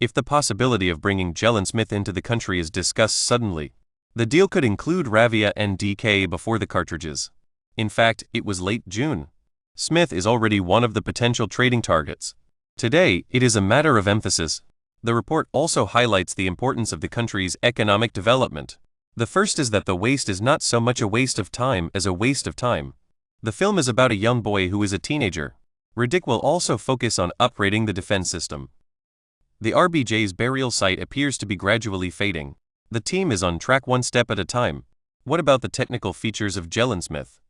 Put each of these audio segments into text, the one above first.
if the possibility of bringing Jalen Smith into the country is discussed suddenly. The deal could include Ravia and DK before the cartridges. In fact, it was late June. Smith is already one of the potential trading targets. Today, it is a matter of emphasis. The report also highlights the importance of the country's economic development. The first is that the waste is not so much a waste of time as a waste of time. The film is about a young boy who is a teenager. Riddick will also focus on upgrading the defense system. The RBJ's burial site appears to be gradually fading. The team is on track one step at a time. What about the technical features of Jalen Smith?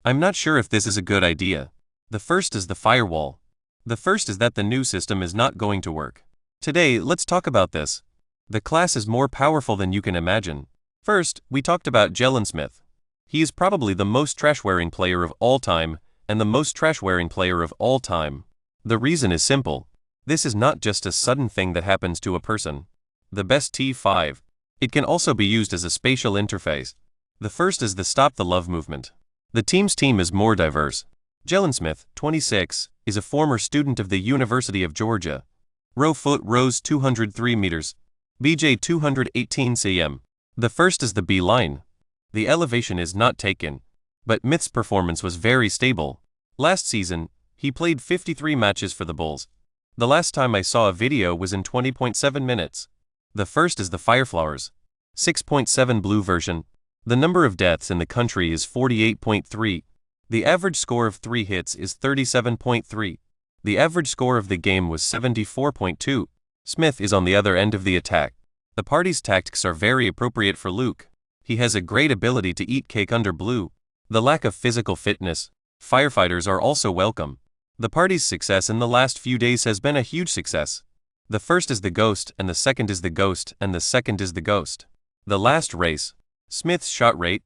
I'm not sure if this is a good idea. The first is the firewall. The first is that the new system is not going to work. Today, let's talk about this. The class is more powerful than you can imagine. First, we talked about Jalen Smith. He is probably the most trash-wearing player of all time, and the most trash-wearing player of all time. The reason is simple. This is not just a sudden thing that happens to a person. The best T5. It can also be used as a spatial interface. The first is the Stop the Love movement. The team's team is more diverse. Jalen Smith, 26, is a former student of the University of Georgia. Row foot rose 203 meters. BJ 218 cm. The first is the B line. The elevation is not taken, but Smith's performance was very stable. Last season, he played 53 matches for the Bulls. The last time I saw a video was in 20.7 minutes. The first is the Fireflowers. 6.7 blue version. The number of deaths in the country is 48.3. The average score of 3 hits is 37.3. The average score of the game was 74.2. Smith is on the other end of the attack. The party's tactics are very appropriate for Luke. He has a great ability to eat cake under blue. The lack of physical fitness. Firefighters are also welcome. The party's success in the last few days has been a huge success. The first is the Ghost, and the second is the Ghost, and the second is the Ghost. The last race. Smith's shot rate.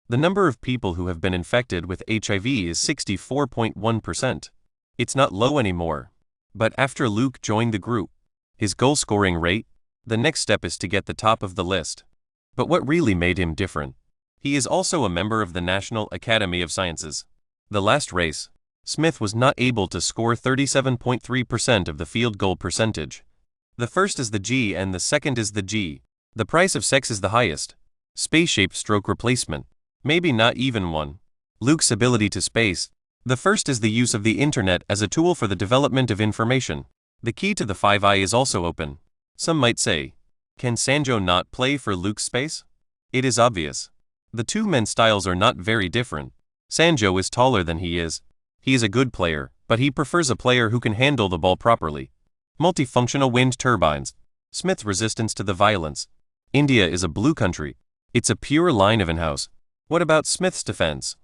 The number of people who have been infected with HIV is 64.1%. It's not low anymore. But after Luke joined the group, his goal scoring rate, the next step is to get the top of the list. But what really made him different? He is also a member of the National Academy of Sciences. The last race, Smith was not able to score 37.3% of the field goal percentage. The first is the G and the second is the G. The price of sex is the highest. Space-shaped stroke replacement. Maybe not even one. Luke's ability to space. The first is the use of the internet as a tool for the development of information. The key to the 5i is also open. Some might say, can Sanjo not play for Luke's space? It is obvious. The two men's styles are not very different. Sanjo is taller than he is. He is a good player, but he prefers a player who can handle the ball properly. Multifunctional wind turbines. Smith's resistance to the violence. India is a blue country. It's a pure line of in-house. What about Smith's defense?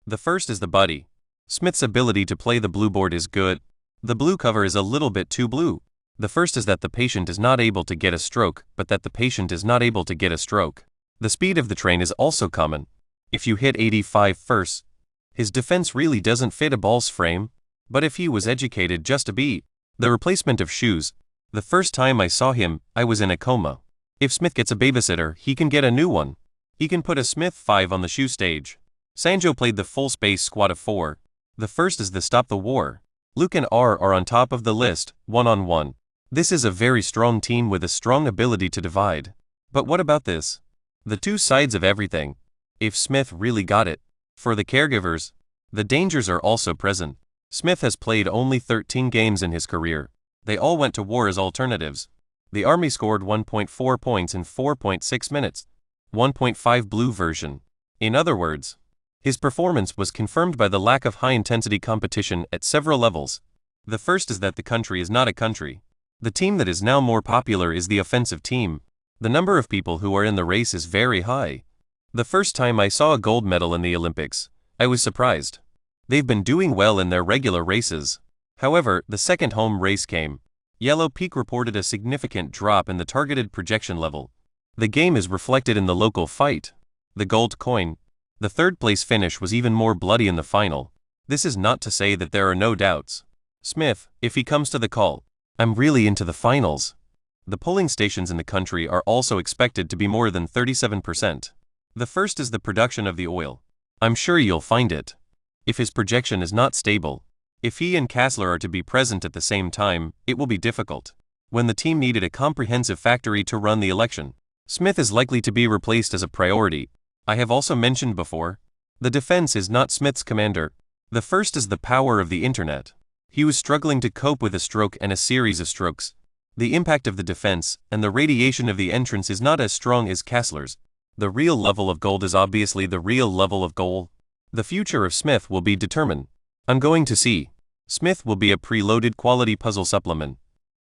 The first is the buddy. Smith's ability to play the blue board is good. The blue cover is a little bit too blue. The first is that the patient is not able to get a stroke, but that the patient is not able to get a stroke. The speed of the train is also common. If you hit 85 first, his defense really doesn't fit a ball's frame. But if he was educated just a bit, the replacement of shoes. The first time I saw him, I was in a coma. If Smith gets a babysitter, he can get a new one. He can put a Smith 5 on the shoe stage. Sanjo played the full space squad of 4. The first is the Stop the War. Luke and R are on top of the list, one-on-one. This is a very strong team with a strong ability to divide. But what about this? The two sides of everything. If Smith really got it. For the caregivers, the dangers are also present. Smith has played only 13 games in his career. They all went to war as alternatives. The Army scored 1.4 points in 4.6 minutes. 1.5 blue version. In other words, his performance was confirmed by the lack of high-intensity competition at several levels. The first is that the country is not a country. The team that is now more popular is the offensive team. The number of people who are in the race is very high. The first time I saw a gold medal in the Olympics, I was surprised. They've been doing well in their regular races. However, the second home race came. Yellow Peak reported a significant drop in the targeted projection level. The game is reflected in the local fight. The gold coin. The third-place finish was even more bloody in the final. This is not to say that there are no doubts. Smith, if he comes to the call, I'm really into the finals. The polling stations in the country are also expected to be more than 37%. The first is the production of the oil. I'm sure you'll find it. If his projection is not stable, if he and Kassler are to be present at the same time, it will be difficult. when the team needed a comprehensive factory to run the election. Smith is likely to be replaced as a priority. I have also mentioned before, the defense is not Smith's commander. The first is the power of the internet. He was struggling to cope with a stroke and a series of strokes. The impact of the defense and the radiation of the entrance is not as strong as Kessler's. The real level of gold is obviously the real level of gold. The future of Smith will be determined. I'm going to see. Smith will be a preloaded quality puzzle supplement.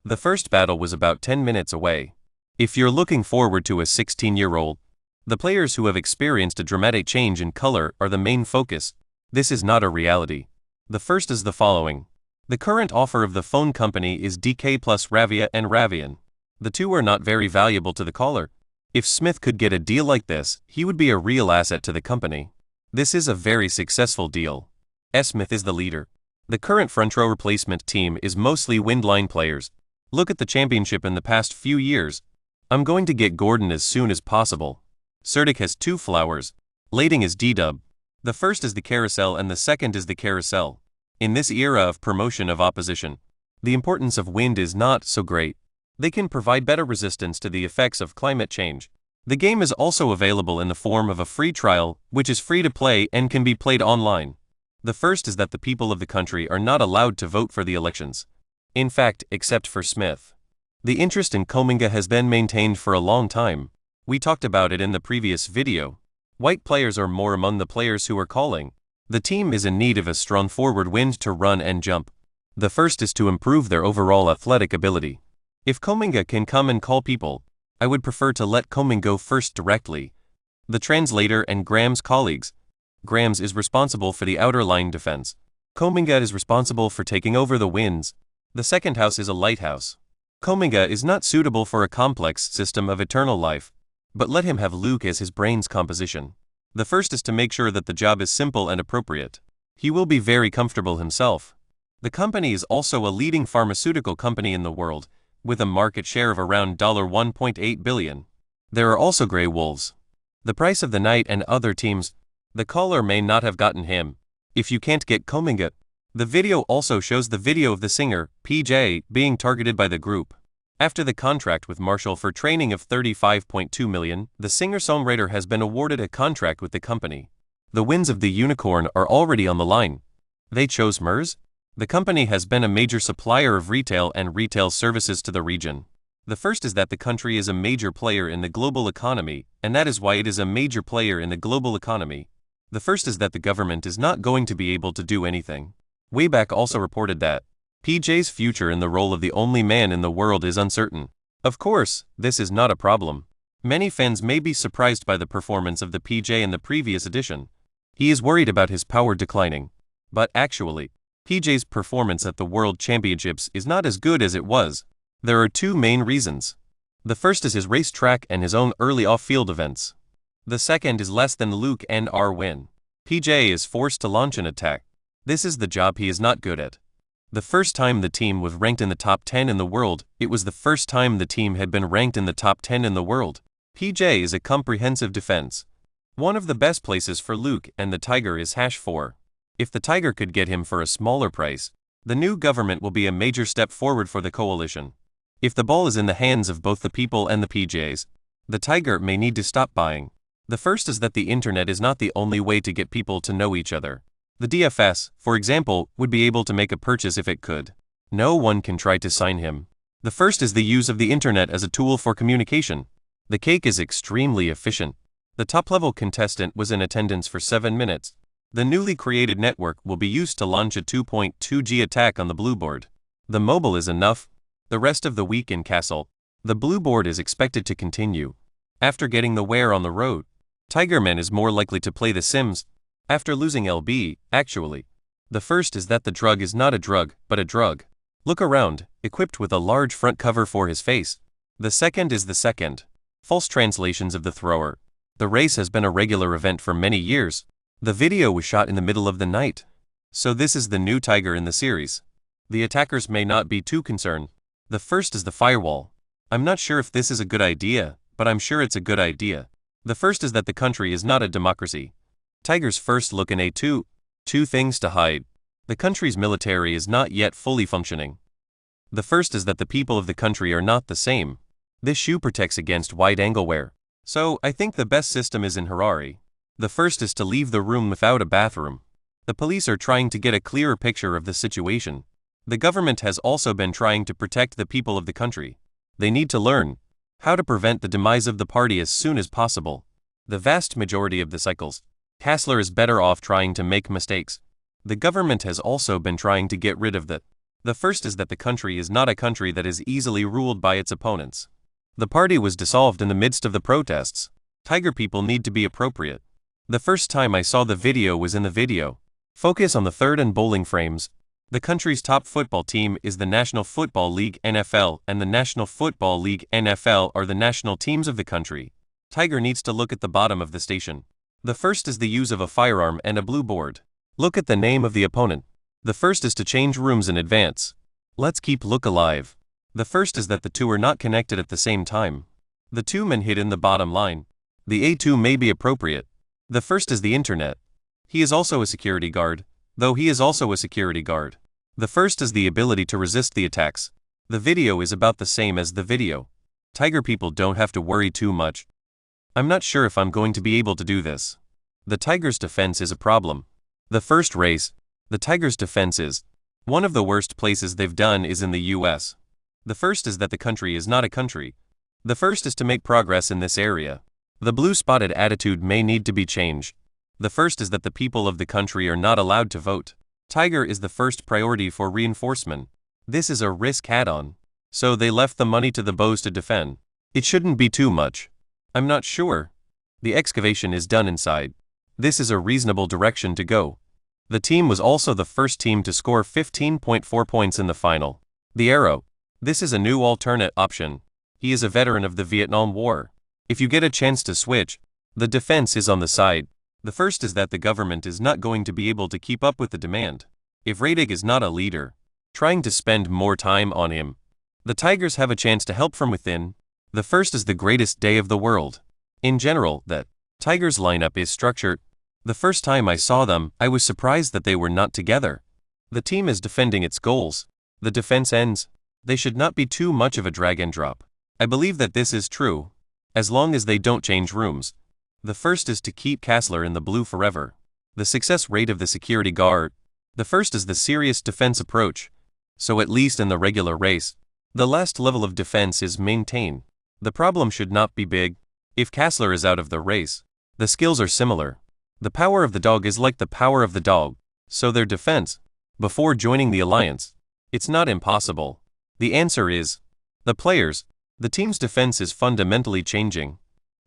The first battle was about 10 minutes away. If you're looking forward to a 16-year-old, the players who have experienced a dramatic change in color are the main focus. This is not a reality. The first is the following. The current offer of the phone company is DK plus Ravia and Ravian. The two are not very valuable to the caller. If Smith could get a deal like this, he would be a real asset to the company. This is a very successful deal. Smith is the leader. The current front row replacement team is mostly windline players. Look at the championship in the past few years. I'm going to get Gordon as soon as possible. Cerdic has 2 flowers. Lading is D-Dub. The first is the carousel and the second is the carousel. In this era of promotion of opposition, the importance of wind is not so great. They can provide better resistance to the effects of climate change. The game is also available in the form of a free trial, which is free to play and can be played online. The first is that the people of the country are not allowed to vote for the elections. In fact, except for Smith. The interest in Kominga has been maintained for a long time. We talked about it in the previous video. White players are more among the players who are calling. The team is in need of a strong forward wind to run and jump. The first is to improve their overall athletic ability. If Kominga can come and call people, I would prefer to let Kominga go first directly. The translator and Graham's colleagues. Grams is responsible for the outer line defense. Kominga is responsible for taking over the winds. The second house is a lighthouse. Kominga is not suitable for a complex system of eternal life, but let him have Luke as his brain's composition. The first is to make sure that the job is simple and appropriate. He will be very comfortable himself. The company is also a leading pharmaceutical company in the world, with a market share of around $1.8 billion. There are also Grey Wolves. The price of the night and other teams. The caller may not have gotten him. If you can't get Kominga. The video also shows the video of the singer, PJ, being targeted by the group. After the contract with Marshall for training of $35.2 million, the singer-songwriter has been awarded a contract with the company. The winds of the unicorn are already on the line. They chose MERS? The company has been a major supplier of retail and retail services to the region. The first is that the country is a major player in the global economy, and that is why it is a major player in the global economy. The first is that the government is not going to be able to do anything. Wayback also reported that PJ's future in the role of the only man in the world is uncertain. Of course, this is not a problem. Many fans may be surprised by the performance of the PJ in the previous edition. He is worried about his power declining. But actually, PJ's performance at the World Championships is not as good as it was. There are 2 main reasons. The first is his racetrack and his own early off-field events. The second is less than Luke and R win. PJ is forced to launch an attack. This is the job he is not good at. The first time the team was ranked in the top 10 in the world, it was the first time the team had been ranked in the top 10 in the world. PJ is a comprehensive defense. One of the best places for Luke and the Tiger is #4. If the Tiger could get him for a smaller price, the new government will be a major step forward for the coalition. If the ball is in the hands of both the people and the PJs, the Tiger may need to stop buying. The first is that the internet is not the only way to get people to know each other. The DFS, for example, would be able to make a purchase if it could. No one can try to sign him. The first is the use of the internet as a tool for communication. The cake is extremely efficient. The top-level contestant was in attendance for 7 minutes. The newly created network will be used to launch a 2.2G attack on the blue board. The mobile is enough. The rest of the week in Castle, the blue board is expected to continue. After getting the wear on the road, Tigerman is more likely to play The Sims. After losing LB, actually. The first is that the drug is not a drug, but a drug. Look around, equipped with a large front cover for his face. The second is the second. False translations of the thrower. The race has been a regular event for many years. The video was shot in the middle of the night. So this is the new Tiger in the series. The attackers may not be too concerned. The first is the firewall. I'm not sure if this is a good idea, but I'm sure it's a good idea. The first is that the country is not a democracy. Tiger's first look in A2. 2 things to hide. The country's military is not yet fully functioning. The first is that the people of the country are not the same. This shoe protects against wide-angle wear. So, I think the best system is in Harare. The first is to leave the room without a bathroom. The police are trying to get a clearer picture of the situation. The government has also been trying to protect the people of the country. They need to learn how to prevent the demise of the party as soon as possible. The vast majority of the cycles, Kassler is better off trying to make mistakes. The government has also been trying to get rid of that. The first is that the country is not a country that is easily ruled by its opponents. The party was dissolved in the midst of the protests. Tiger people need to be appropriate. The first time I saw the video was in the video. Focus on the third and bowling frames. The country's top football team is the National Football League NFL, and the National Football League NFL are the national teams of the country. Tiger needs to look at the bottom of the station. The first is the use of a firearm and a blue board. Look at the name of the opponent. The first is to change rooms in advance. Let's keep look alive. The first is that the two are not connected at the same time. The two men hid in the bottom line. The A2 may be appropriate. The first is the internet. He is also a security guard, though he is also a security guard. The first is the ability to resist the attacks. The video is about the same as the video. Tiger people don't have to worry too much. I'm not sure if I'm going to be able to do this. The Tigers' defense is a problem. The first race, the Tigers' defense is one of the worst places they've done is in the US. The first is that the country is not a country. The first is to make progress in this area. The blue-spotted attitude may need to be changed. The first is that the people of the country are not allowed to vote. Tiger is the first priority for reinforcement. This is a risk add-on. So they left the money to the bows to defend. It shouldn't be too much. I'm not sure. The excavation is done inside. This is a reasonable direction to go. The team was also the first team to score 15.4 points in the final. The arrow. This is a new alternate option. He is a veteran of the Vietnam War. If you get a chance to switch, the defense is on the side. The first is that the government is not going to be able to keep up with the demand. If Radig is not a leader, trying to spend more time on him, the Tigers have a chance to help from within. The first is the greatest day of the world. In general, that Tigers lineup is structured. The first time I saw them, I was surprised that they were not together. The team is defending its goals. The defense ends. They should not be too much of a drag and drop. I believe that this is true, as long as they don't change rooms. The first is to keep Kassler in the blue forever. The success rate of the security guard. The first is the serious defense approach. So at least in the regular race, the last level of defense is maintained. The problem should not be big. If Kassler is out of the race, the skills are similar. The power of the dog is like the power of the dog. So their defense, before joining the alliance, it's not impossible. The answer is, the players, the team's defense is fundamentally changing.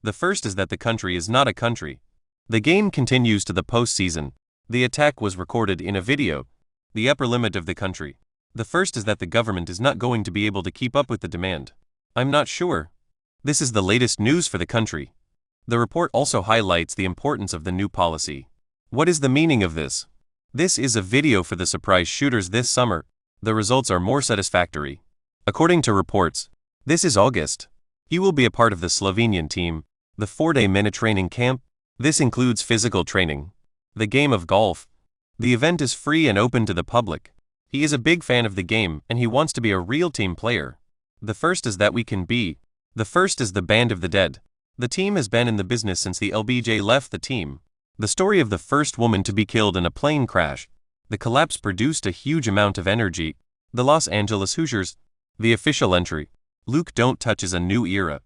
The first is that the country is not a country. The game continues to the postseason. The attack was recorded in a video. The upper limit of the country. The first is that the government is not going to be able to keep up with the demand. I'm not sure. This is the latest news for the country. The report also highlights the importance of the new policy. What is the meaning of this? This is a video for the surprise shooters this summer. The results are more satisfactory. According to reports, this is August. He will be a part of the Slovenian team, the 4-day mini training camp. This includes physical training, the game of golf. The event is free and open to the public. He is a big fan of the game and he wants to be a real team player. The first is that we can be. The first is the Band of the Dead. The team has been in the business since the LBJ left the team. The story of the first woman to be killed in a plane crash. The collapse produced a huge amount of energy. The Los Angeles Hoosiers. The official entry. Luka Doncic is a new era.